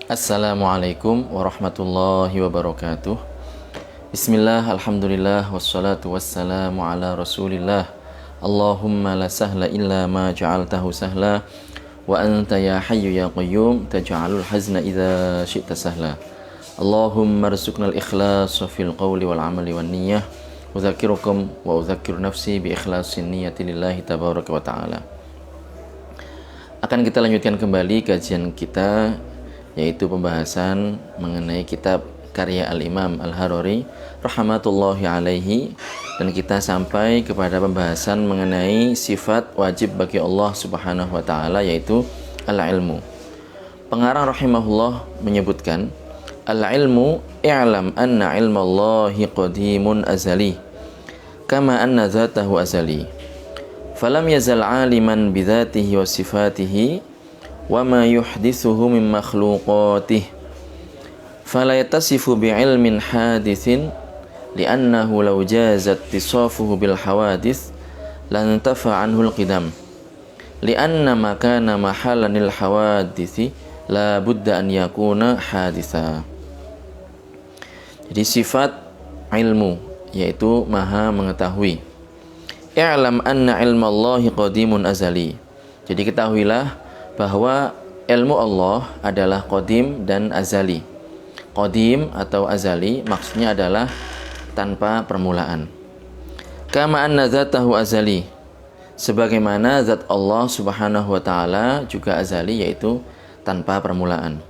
Assalamualaikum warahmatullahi wabarakatuh. Bismillah, alhamdulillah, wassalatu wassalamu ala rasulillah. Allahumma la sahla illa ma ja'altahu sahla, wa anta ya hayyu ya qayyum taj'alul hazna idza syi'ta sahla. Allahumma rzuqnal ikhlas fil qawli wal amali wan niyyah. Udzakirukum wa udzakiru nafsi bi ikhlasin niyyati lillahi tabaraka wa ta'ala. Akan kita lanjutkan kembali kajian kita, yaitu pembahasan mengenai kitab karya Al-Imam Al-Harari rahmatullahi alaihi, dan kita sampai kepada pembahasan mengenai sifat wajib bagi Allah Subhanahu wa taala, yaitu al-ilmu. Pengarang rahimahullah menyebutkan, al-ilmu i'lam anna ilmallahi qadimun azali kama anna dzatahu azali falam yazal aliman bidzatihi wa sifatihi wa ma yuhdithuhu min makhluqatih fala yatasifu bi'ilmin hadithin li'annahu law jazat tisafuhu bil hawadith lan tafa anhu al-qidam li'anna makana mahalanil hawadithi la budda an yakuna haditha. Jadi sifat ilmu yaitu maha mengetahui. I'lam anna ilmallahi qadimun azali. Jadi ketahuilah bahwa ilmu Allah adalah qadim dan azali. Qadim atau azali maksudnya adalah tanpa permulaan. Kama anna dzatahu azali, sebagaimana zat Allah Subhanahu wa taala juga azali, yaitu tanpa permulaan.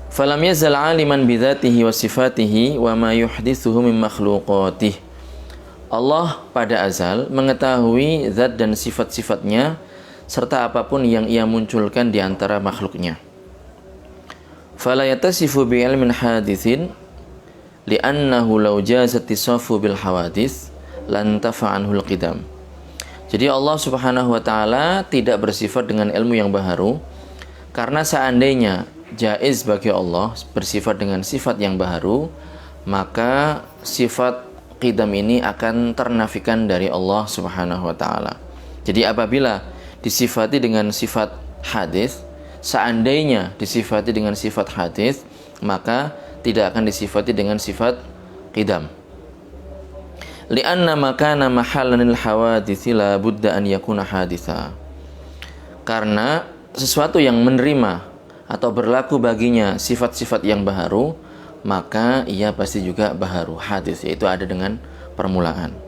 Falam yazal aliman bidzatihi wa sifatihi wa ma yuhdithuhu min makhluqatih. Allah pada azal mengetahui zat dan sifat-sifatnya serta apapun yang ia munculkan di antara makhluknya. Fala yatasifu bi ilmin hadithin li'annahu law jazat tisafu bil hawadith lan tafa'anhu al-qidam. Jadi Allah Subhanahu wa taala tidak bersifat dengan ilmu yang baharu, karena seandainya jaiz bagi Allah bersifat dengan sifat yang baharu, maka sifat qidam ini akan ternafikan dari Allah Subhanahu wa taala. Jadi apabila disifati dengan sifat hadis, seandainya disifati dengan sifat hadis, maka tidak akan disifati dengan sifat qidam. Li'anna makana mahallanil hawadithi la budda an yakuna haditha. Karena sesuatu yang menerima atau berlaku baginya sifat-sifat yang baharu, maka ia pasti juga baharu, hadis, yaitu ada dengan permulaan.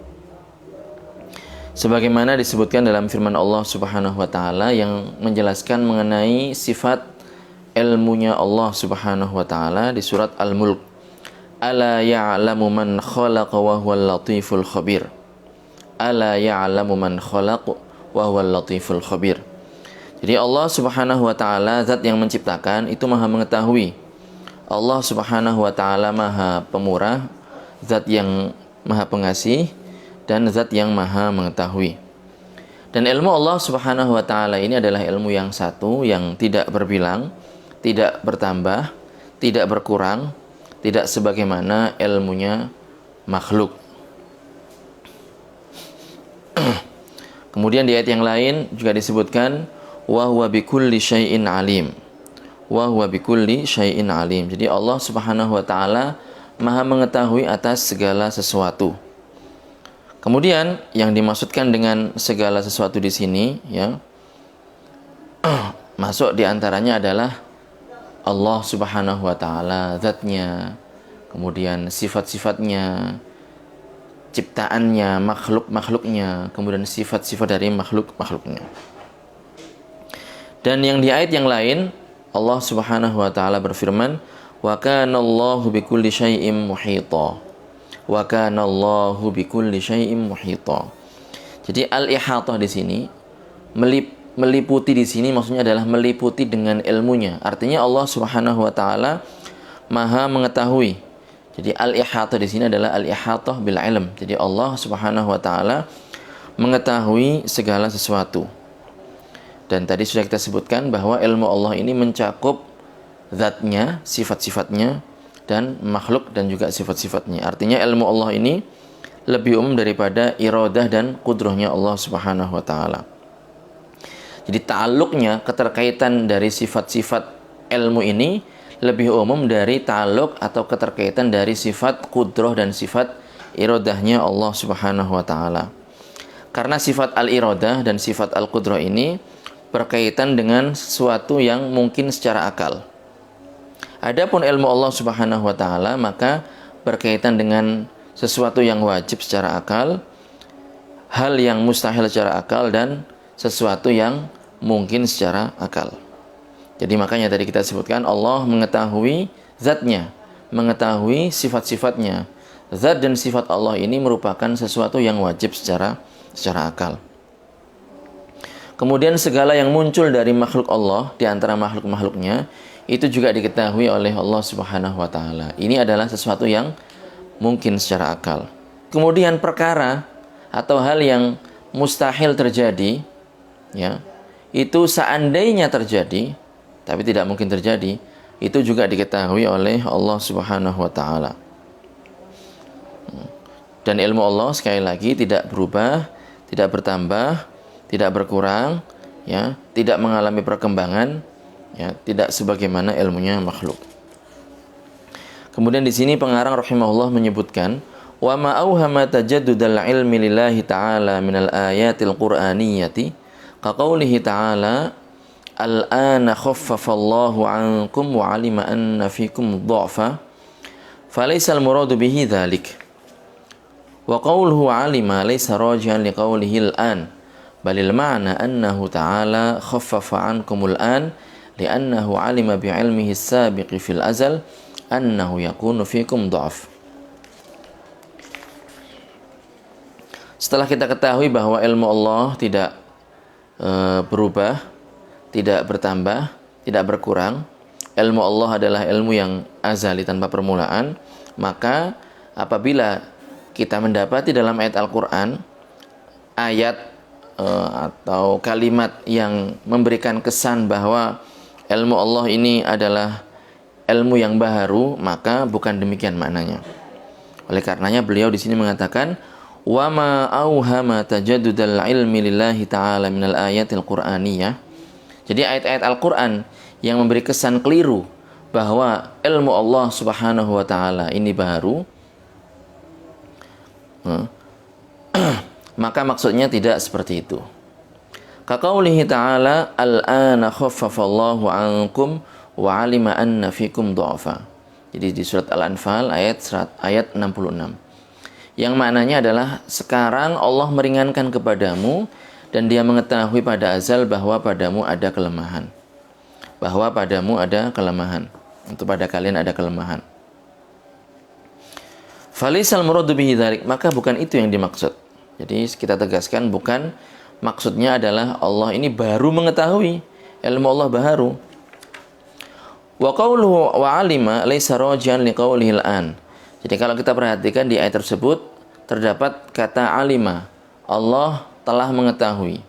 Sebagaimana disebutkan dalam firman Allah Subhanahu wa taala yang menjelaskan mengenai sifat ilmunya Allah Subhanahu wa taala di surat Al-Mulk. Ala ya'lamu man khalaqa wa huwal latiful khabir. Ala ya'lamu man khalaqa wa huwal latiful khabir. Jadi Allah Subhanahu wa taala zat yang menciptakan itu maha mengetahui. Allah Subhanahu wa taala maha pemurah, zat yang maha pengasih, dan zat yang maha mengetahui. Dan ilmu Allah Subhanahu wa taala ini adalah ilmu yang satu, yang tidak berbilang, tidak bertambah, tidak berkurang, tidak sebagaimana ilmunya makhluk. Kemudian di ayat yang lain juga disebutkan wa huwa bikulli syai'in alim. Wa huwa bikulli syai'in alim. Jadi Allah Subhanahu wa taala maha mengetahui atas segala sesuatu. Kemudian yang dimaksudkan dengan segala sesuatu di sini, ya, masuk diantaranya adalah Allah Subhanahu wa taala, zatnya, kemudian sifat-sifatnya, ciptaannya, makhluk-makhluknya, kemudian sifat-sifat dari makhluk-makhluknya. Dan yang di ayat yang lain, Allah Subhanahu wa taala berfirman, wa kana Allahu bikulli syai'in muhita. Wa kana Allahu bikulli syai'in muhita. Jadi al-ihatah di sini meliputi di sini maksudnya adalah meliputi dengan ilmunya. Artinya Allah Subhanahu wa taala maha mengetahui. Jadi al-ihatah di sini adalah al-ihatah bil ilm. Jadi Allah Subhanahu wa taala mengetahui segala sesuatu. Dan tadi sudah kita sebutkan bahwa ilmu Allah ini mencakup zatnya, sifat-sifatnya, dan makhluk dan juga sifat-sifatnya. Artinya ilmu Allah ini lebih umum daripada iradah dan qudrahnya Allah Subhanahu wa taala. Jadi ta'alluqnya, keterkaitan dari sifat-sifat ilmu ini lebih umum dari ta'alluq atau keterkaitan dari sifat qudrah dan sifat iradahnya Allah Subhanahu wa taala. Karena sifat al-iradah dan sifat al-qudrah ini berkaitan dengan sesuatu yang mungkin secara akal. Adapun ilmu Allah Subhanahu wa taala maka berkaitan dengan sesuatu yang wajib secara akal, hal yang mustahil secara akal, dan sesuatu yang mungkin secara akal. Jadi makanya tadi kita sebutkan Allah mengetahui zatnya, mengetahui sifat-sifatnya. Zat dan sifat Allah ini merupakan sesuatu yang wajib secara akal. Kemudian segala yang muncul dari makhluk Allah di antara makhluk-makhluknya itu juga diketahui oleh Allah Subhanahu wa taala. Ini adalah sesuatu yang mungkin secara akal. Kemudian perkara atau hal yang mustahil terjadi, ya, itu seandainya terjadi tapi tidak mungkin terjadi, itu juga diketahui oleh Allah Subhanahu wa taala. Dan ilmu Allah sekali lagi tidak berubah, tidak bertambah, tidak berkurang, ya, tidak mengalami perkembangan, ya, tidak sebagaimana ilmunya makhluk. Kemudian di sini pengarang rahimahullah menyebutkan wa ma auhama tajaddudal ilmi lillahi ta'ala minal ayatil qur'aniyyati ka qaulihi ta'ala al-ana khaffafa Allahu 'ankum wa 'alima anna fikum dha'fa falaysa al-muradu bihi dhalik wa qawluhu 'alima laysa raji'an li qawlihi al-an balil ma'na annahu ta'ala khaffafa 'ankum al-an li'annahu 'alima bi'ilmihi as-sabiqi fil azal annahu yakunu fikum dha'f. Setelah kita ketahui bahwa ilmu Allah tidak berubah, tidak bertambah, tidak berkurang, ilmu Allah adalah ilmu yang azali tanpa permulaan, maka apabila kita mendapati dalam ayat Al-Quran ayat atau kalimat yang memberikan kesan bahwa ilmu Allah ini adalah ilmu yang baharu, maka bukan demikian maknanya. Oleh karenanya beliau di sini mengatakan wa ma auhama tajaddudal ilmi lillahi ta'ala minal ayatil qur'aniyah. Jadi ayat-ayat Al-Qur'an yang memberi kesan keliru bahwa ilmu Allah Subhanahu wa taala ini baharu, maka maksudnya tidak seperti itu. Kaqaulihi ta'ala al-ana khaffafallahu 'ankum wa 'alima anna fikum dha'fa. Jadi di surat Al-Anfal ayat 66. Yang maknanya adalah sekarang Allah meringankan kepadamu dan Dia mengetahui pada azal bahwa padamu ada kelemahan. Bahwa padamu ada kelemahan. Untuk pada kalian ada kelemahan. Falaisal muradu bihi dzalik, maka bukan itu yang dimaksud. Jadi kita tegaskan bukan maksudnya adalah Allah ini baru mengetahui, ilmu Allah baharu. Wa qawluhu wa 'alima laisa raji'an liqaulihi al-an. Jadi kalau kita perhatikan di ayat tersebut terdapat kata alima, Allah telah mengetahui.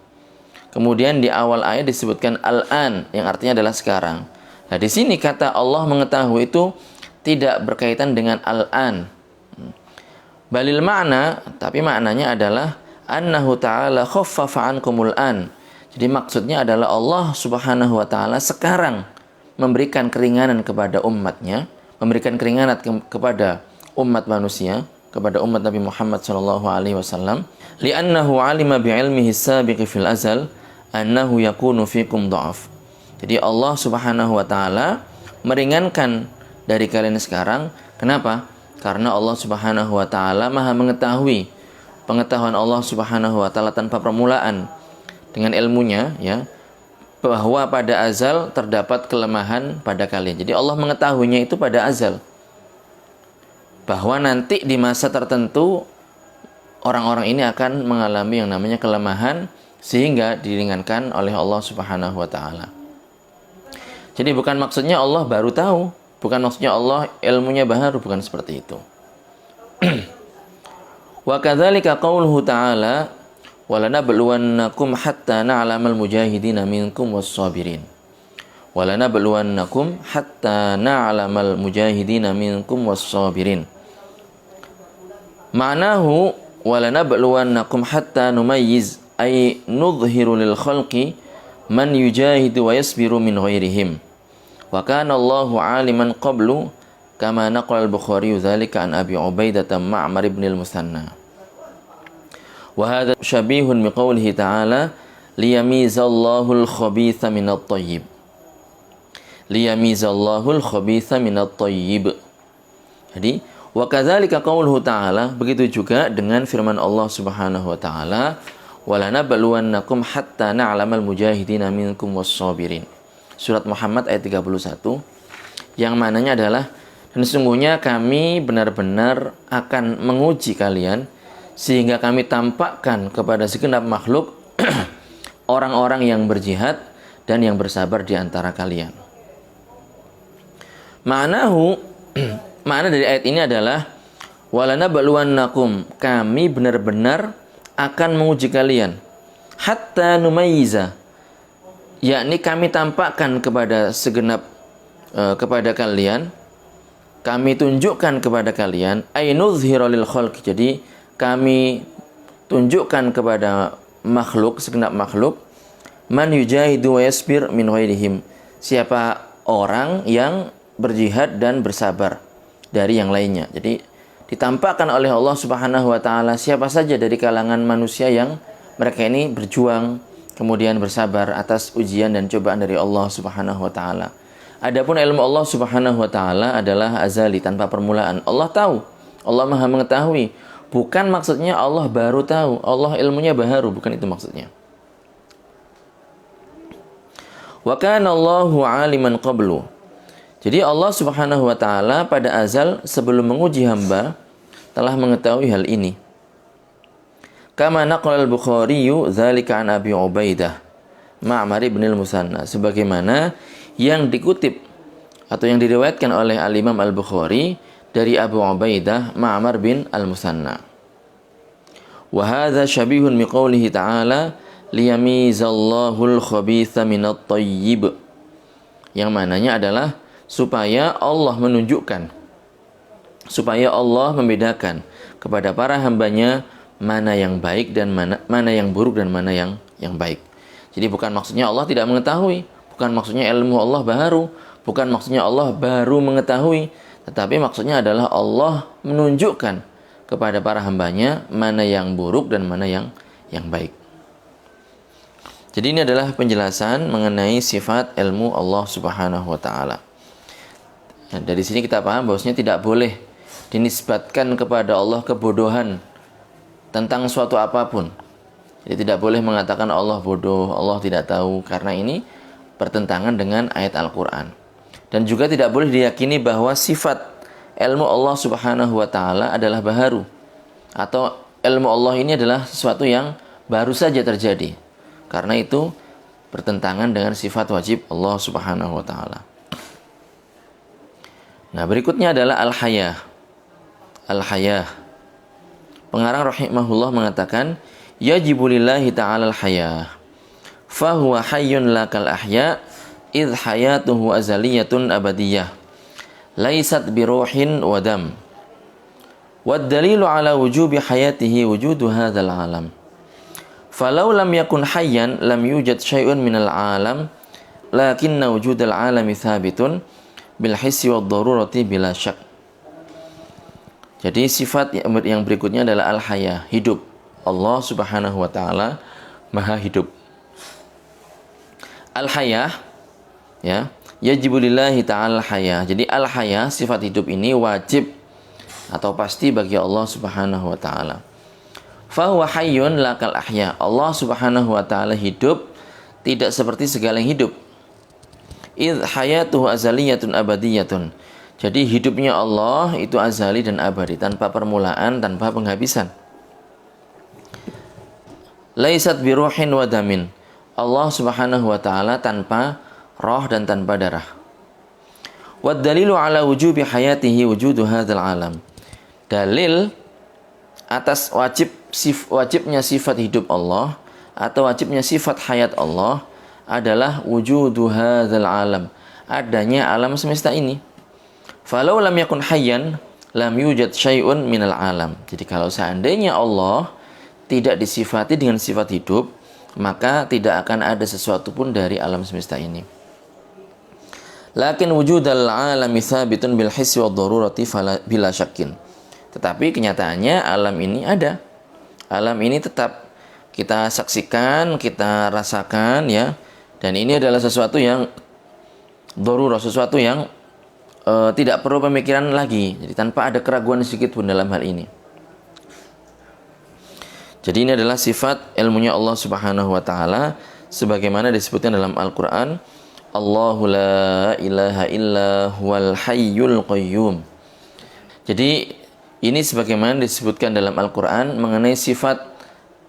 Kemudian di awal ayat disebutkan al-an yang artinya adalah sekarang. Nah, di sini kata Allah mengetahui itu tidak berkaitan dengan al-an. Balil makna, tapi maknanya adalah annahu ta'ala khaffafa ankumul an. Jadi maksudnya adalah Allah Subhanahu wa taala sekarang memberikan keringanan kepada umatnya, memberikan keringanan kepada umat manusia, kepada umat Nabi Muhammad sallallahu alaihi wasallam, li'annahu 'alima bi'ilmihi sabiqi fil azal annahu yakunu fikum dha'af. Jadi Allah Subhanahu wa taala meringankan dari kalian sekarang. Kenapa? Karena Allah Subhanahu wa taala Maha mengetahui. Pengetahuan Allah Subhanahu wa taala tanpa permulaan dengan ilmunya, ya, bahwa pada azal terdapat kelemahan pada kalian. Jadi Allah mengetahuinya itu pada azal. Bahwa nanti di masa tertentu orang-orang ini akan mengalami yang namanya kelemahan sehingga diringankan oleh Allah Subhanahu wa taala. Jadi bukan maksudnya Allah baru tahu, bukan maksudnya Allah ilmunya baharu, bukan seperti itu. Wa kadzalika qauluhu ta'ala walanabluwannakum hatta na'lamal mujahidina minkum was-sabirin. Walanabluwannakum hatta na'lamal mujahidina minkum was-sabirin. Ma'nahu walanabluwannakum hatta numayyiz ay nudhiru lil khalqi man yujahidu wa yasbiru min ghairihim. Wa kana Allahu aliman qablu kama naqala al-Bukhari dzalika an Abi Ubaidah Ma'mar ibn al-Musanna. Wa hadha syabihun bi qoulihi ta'ala liyamizallahu al-khabitha min at-thayyib. Liyamizallahu al-khabitha min at-thayyib. Jadi wa kadzalika qauluhu ta'ala, begitu juga dengan firman Allah Subhanahu wa taala, walanabluwannakum hatta na'lamal mujahidina minkum was-sabirin. Surat Muhammad ayat 31, yang mananya adalah, dan sesungguhnya kami benar-benar akan menguji kalian sehingga kami tampakkan kepada segenap makhluk orang-orang yang berjihad dan yang bersabar di antara kalian. Makna dari ayat ini adalah walanabluwannakum, kami benar-benar akan menguji kalian hatta numayyiza, yakni kami tampakkan kepada segenap kepada kalian, kami tunjukkan kepada kalian, ainuzhira lil khalq, jadi kami tunjukkan kepada makhluk, segenap makhluk, man yujahidu wa yasbir min ghairihim, siapa orang yang berjihad dan bersabar dari yang lainnya. Jadi ditampakkan oleh Allah Subhanahu wa taala siapa saja dari kalangan manusia yang mereka ini berjuang kemudian bersabar atas ujian dan cobaan dari Allah Subhanahu wa taala. Adapun ilmu Allah Subhanahu wa taala adalah azali, tanpa permulaan. Allah tahu, Allah Maha mengetahui. Bukan maksudnya Allah baru tahu, Allah ilmunya baru, bukan itu maksudnya. Wa kana Allahu aliman qablu. Jadi Allah Subhanahu wa taala pada azal sebelum menguji hamba telah mengetahui hal ini. Kama naqala al-Bukhari dzalika an Abi Ubaidah Ma'mar ibn al-Musanna, sebagaimana yang dikutip atau yang diriwayatkan oleh Al-Imam Al-Bukhari dari Abu Ubaidah Ma'mar bin al-Musanna. Wa hadza syabihun bi qoulihi ta'ala liyamizallahu al-khabitha minat thayyib, yang mananya adalah supaya Allah menunjukkan, supaya Allah membedakan kepada para hambanya mana yang baik dan mana yang buruk dan mana yang baik. Jadi bukan maksudnya Allah tidak mengetahui, bukan maksudnya ilmu Allah baru, bukan maksudnya Allah baru mengetahui, tetapi maksudnya adalah Allah menunjukkan kepada para hambanya mana yang buruk dan mana yang baik. Jadi ini adalah penjelasan mengenai sifat ilmu Allah Subhanahu wa taala. Nah, dari sini kita paham bahwasanya tidak boleh dinisbatkan kepada Allah kebodohan tentang suatu apapun. Jadi tidak boleh mengatakan Allah bodoh, Allah tidak tahu, karena ini bertentangan dengan ayat Al-Quran. Dan juga tidak boleh diyakini bahwa sifat ilmu Allah Subhanahu wa taala adalah baharu, atau ilmu Allah ini adalah sesuatu yang baru saja terjadi, karena itu bertentangan dengan sifat wajib Allah Subhanahu wa taala. Nah, berikutnya adalah al-hayah. Al-hayah. Pengarang rahimahullah mengatakan, yajibu lillahi ta'ala al-hayah, fahuwa hayyun lakal ahya, idh hayatuhu azaliyatun abadiyah, laysat biruhin wa dam. Wad dalilu ala wujubi hayatihi wujudu hadzal alam. Falau lam yakun hayyan lam yujad syai'un minal alam, lakinna wujudal alami thabitun bil hissi wad darurati bila syak. Jadi sifat yang berikutnya adalah al-hayah, hidup. Allah Subhanahu wa taala Maha hidup. Al-hayah, ya, yajibu lillahi ta'ala al-hayah. Jadi al-hayah, sifat hidup ini wajib atau pasti bagi Allah Subhanahu wa taala. Fa huwa hayyun lakal ahya. Allah Subhanahu wa taala hidup tidak seperti segala yang hidup. Idh hayatuhu azaliyatun abadiyatun. Jadi hidupnya Allah itu azali dan abadi, tanpa permulaan, tanpa penghabisan. Laisat biruhin wa damin. Allah Subhanahu wa taala tanpa roh dan tanpa darah. Wad dalilu ala wujubi hayatihi wujudu hadzal alam. Dalil atas wajibnya sifat hidup Allah atau wajibnya sifat hayat Allah adalah wujudu hadzal alam, adanya alam semesta ini. Falau lam yakun hayyan lam yujad syai'un minal alam. Jadi kalau seandainya Allah tidak disifati dengan sifat hidup, maka tidak akan ada sesuatu pun dari alam semesta ini. Lakin wujudal alami tsabitun bil hissi wad darurati bila syakkin. Tetapi kenyataannya alam ini ada. Alam ini tetap kita saksikan, kita rasakan ya. Dan ini adalah sesuatu yang darurah, sesuatu yang tidak perlu pemikiran lagi. Jadi tanpa ada keraguan sedikit pun dalam hal ini. Jadi ini adalah sifat ilmunya Allah Subhanahu wa taala sebagaimana disebutkan dalam Al-Qur'an, Allahu la ilaha illa huwal hayyul qayyum. Jadi ini sebagaimana disebutkan dalam Al-Qur'an mengenai sifat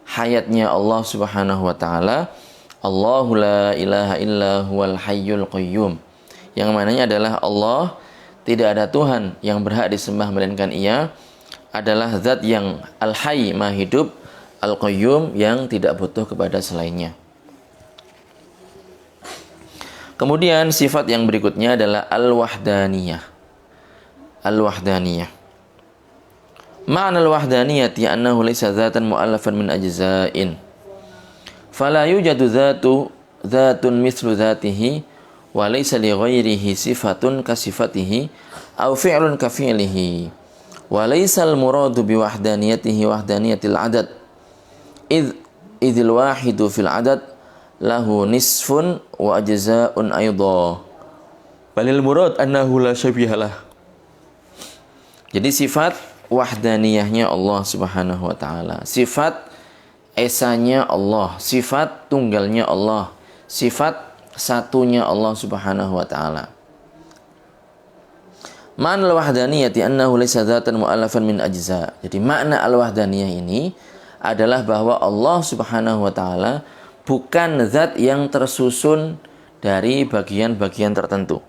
hayatnya Allah Subhanahu wa taala, Allahu la ilaha illa huwal hayyul qayyum. Yang maknanya adalah Allah, tidak ada Tuhan yang berhak disembah melainkan Ia, adalah zat yang al-hayy, maha hidup, al-qayyum, yang tidak butuh kepada selainnya. Kemudian sifat yang berikutnya adalah al-wahdaniyah. Al-wahdaniyah. Ma'na al-wahdaniyati annahu laysa dzatan mu'allafan min ajza'in. Fala yujadu dzatun mithlu dzatihi wa laysa li ghairihi sifatun ka sifatihi aw fi'lun ka fi'lihi. Wa laysa al-muradu bi wahdaniyatihi wahdaniyatil adad. Idhil wahidu fil adad lahu nisfun wa ajza'un aydha. Balil murad annahu la syabihalah. Jadi sifat wahdaniyahnya Allah Subhanahu wa taala, sifat esanya Allah, sifat tunggalnya Allah, sifat satunya Allah Subhanahu wa taala. Ma'na al-wahdaniyati annahu laysa dzatan mu'allafan min ajza. Jadi makna al-wahdaniyah ini adalah bahwa Allah Subhanahu wa taala bukan zat yang tersusun dari bagian-bagian tertentu.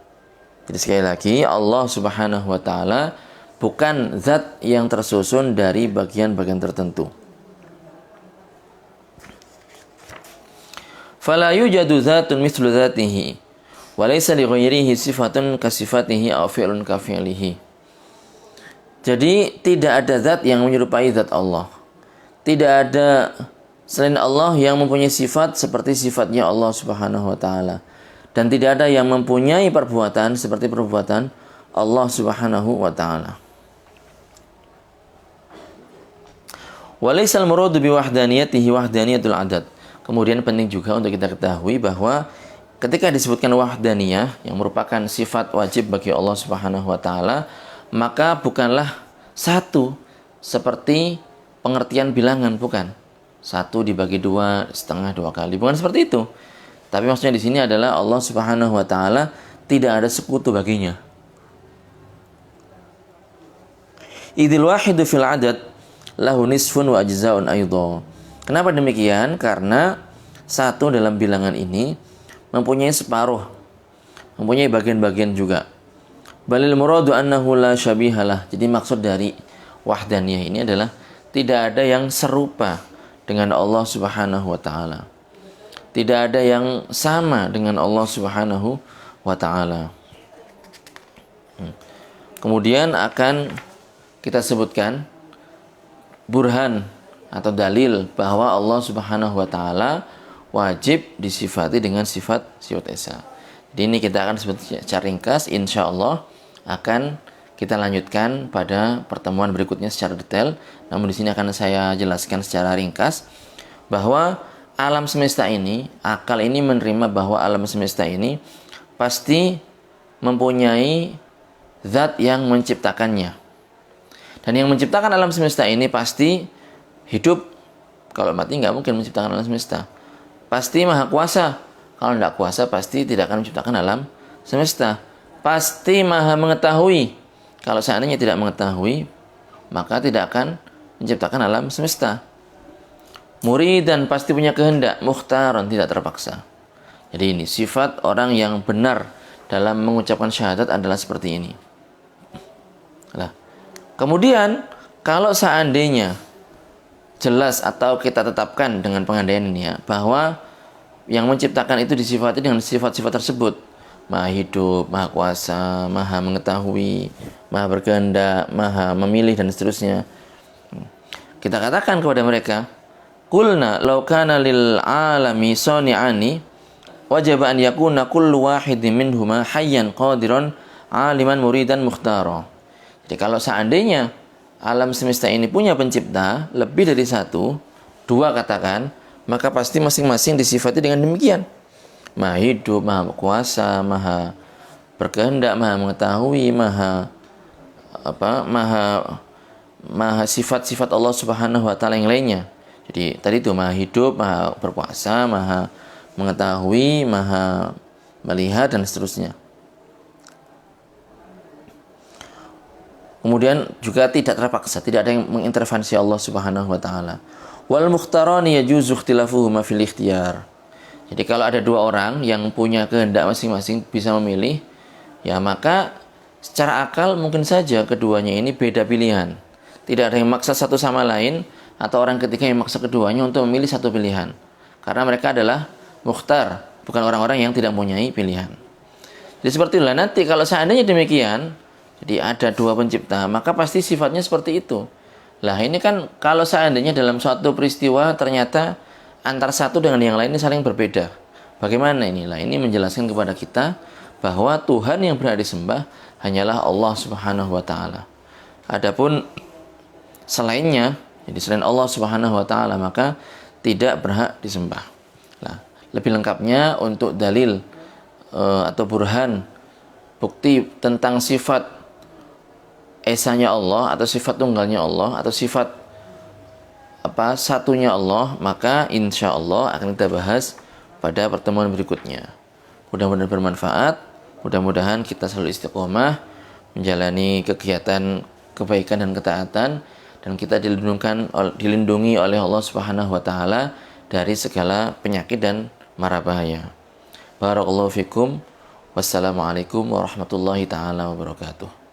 Jadi sekali lagi, Allah Subhanahu wa taala bukan zat yang tersusun dari bagian-bagian tertentu. Fala yujadu dzatun mithlu dzatihi wa laysa li ghairihi sifatun ka sifatihi aw fi'lun ka fi'lihi. Jadi tidak ada zat yang menyerupai zat Allah. Tidak ada selain Allah yang mempunyai sifat seperti sifatnya Allah Subhanahu wa taala. Dan tidak ada yang mempunyai perbuatan seperti perbuatan Allah Subhanahu wa taala. Wa laysal muradu bi wahdaniyatihi wahdaniyatul adad. Kemudian penting juga untuk kita ketahui bahwa ketika disebutkan wahdaniyah yang merupakan sifat wajib bagi Allah Subhanahu wa taala, maka bukanlah satu seperti pengertian bilangan, bukan. Satu dibagi dua, setengah, dua kali. Bukan seperti itu. Tapi maksudnya di sini adalah Allah Subhanahu wa taala tidak ada sekutu baginya. Idil wahidu fil adad lahu nisfun wa ajza'un aydha. Kenapa demikian? Karena satu dalam bilangan ini mempunyai separuh, mempunyai bagian-bagian juga. Balil muradu annahu la syabihalah. Jadi maksud dari wahdaniyah ini adalah tidak ada yang serupa dengan Allah Subhanahu wa taala. Tidak ada yang sama dengan Allah Subhanahu wa taala. Kemudian akan kita sebutkan burhan atau dalil bahwa Allah Subhanahu wa taala wajib disifati dengan sifat esa. Jadi ini kita akan sebut secara ringkas, insyaallah akan kita lanjutkan pada pertemuan berikutnya secara detail. Namun di sini akan saya jelaskan secara ringkas bahwa alam semesta ini, akal ini menerima bahwa alam semesta ini pasti mempunyai zat yang menciptakannya. Dan yang menciptakan alam semesta ini pasti hidup. Kalau mati nggak mungkin menciptakan alam semesta. Pasti maha kuasa. Kalau tidak kuasa pasti tidak akan menciptakan alam semesta. Pasti maha mengetahui. Kalau seandainya tidak mengetahui, maka tidak akan menciptakan alam semesta. Muridan pasti punya kehendak, mukhtaran tidak terpaksa. Jadi ini sifat orang yang benar dalam mengucapkan syahadat adalah seperti ini. Nah, kemudian kalau seandainya jelas atau kita tetapkan dengan pengandaian ini ya, bahwa yang menciptakan itu disifati dengan sifat-sifat tersebut. Maha hidup, maha kuasa, maha mengetahui, maha berkehendak, maha memilih dan seterusnya. Kita katakan kepada mereka Qulna law kana lil alami sani'ani wajib an yakuna kullu wahidin minhuma hayyan qadiran aliman muridan mukhtara. Jadi kalau seandainya alam semesta ini punya pencipta lebih dari satu, dua katakan, maka pasti masing-masing disifati dengan demikian. Maha hidup, maha kuasa, maha berkehendak, maha mengetahui, maha sifat-sifat Allah Subhanahu wa taala yang lainnya. Jadi tadi itu maha hidup, maha berkuasa, maha mengetahui, maha melihat, dan seterusnya. Kemudian juga tidak terpaksa, tidak ada yang mengintervensi Allah Subhanahu wa taala. Wal mukhtarani yajuzu ikhtilafuhuma fil ikhtiyar. Jadi kalau ada dua orang yang punya kehendak masing-masing bisa memilih, ya maka secara akal mungkin saja keduanya ini beda pilihan. Tidak ada yang maksa satu sama lain, atau orang ketiga yang maksa keduanya untuk memilih satu pilihan. Karena mereka adalah mukhtar, bukan orang-orang yang tidak mempunyai pilihan. Jadi seperti itulah nanti kalau seandainya demikian, jadi ada dua pencipta, maka pasti sifatnya seperti itu. Lah ini kan kalau seandainya dalam suatu peristiwa ternyata antara satu dengan yang lain ini saling berbeda. Bagaimana ini? Lah ini menjelaskan kepada kita bahwa Tuhan yang berhak disembah hanyalah Allah Subhanahu wa taala. Adapun selainnya, jadi selain Allah Subhanahu wa taala maka tidak berhak disembah. Nah, lebih lengkapnya untuk dalil atau burhan bukti tentang sifat esanya Allah atau sifat tunggalnya Allah atau sifat satunya Allah, maka insya Allah akan kita bahas pada pertemuan berikutnya. Mudah-mudahan bermanfaat, mudah-mudahan kita selalu istiqomah menjalani kegiatan kebaikan dan ketaatan, dan kita dilindungi oleh Allah Subhanahu wa taala dari segala penyakit dan mara bahaya. Barakallahu fikum. Wassalamualaikum warahmatullahi taala wabarakatuh.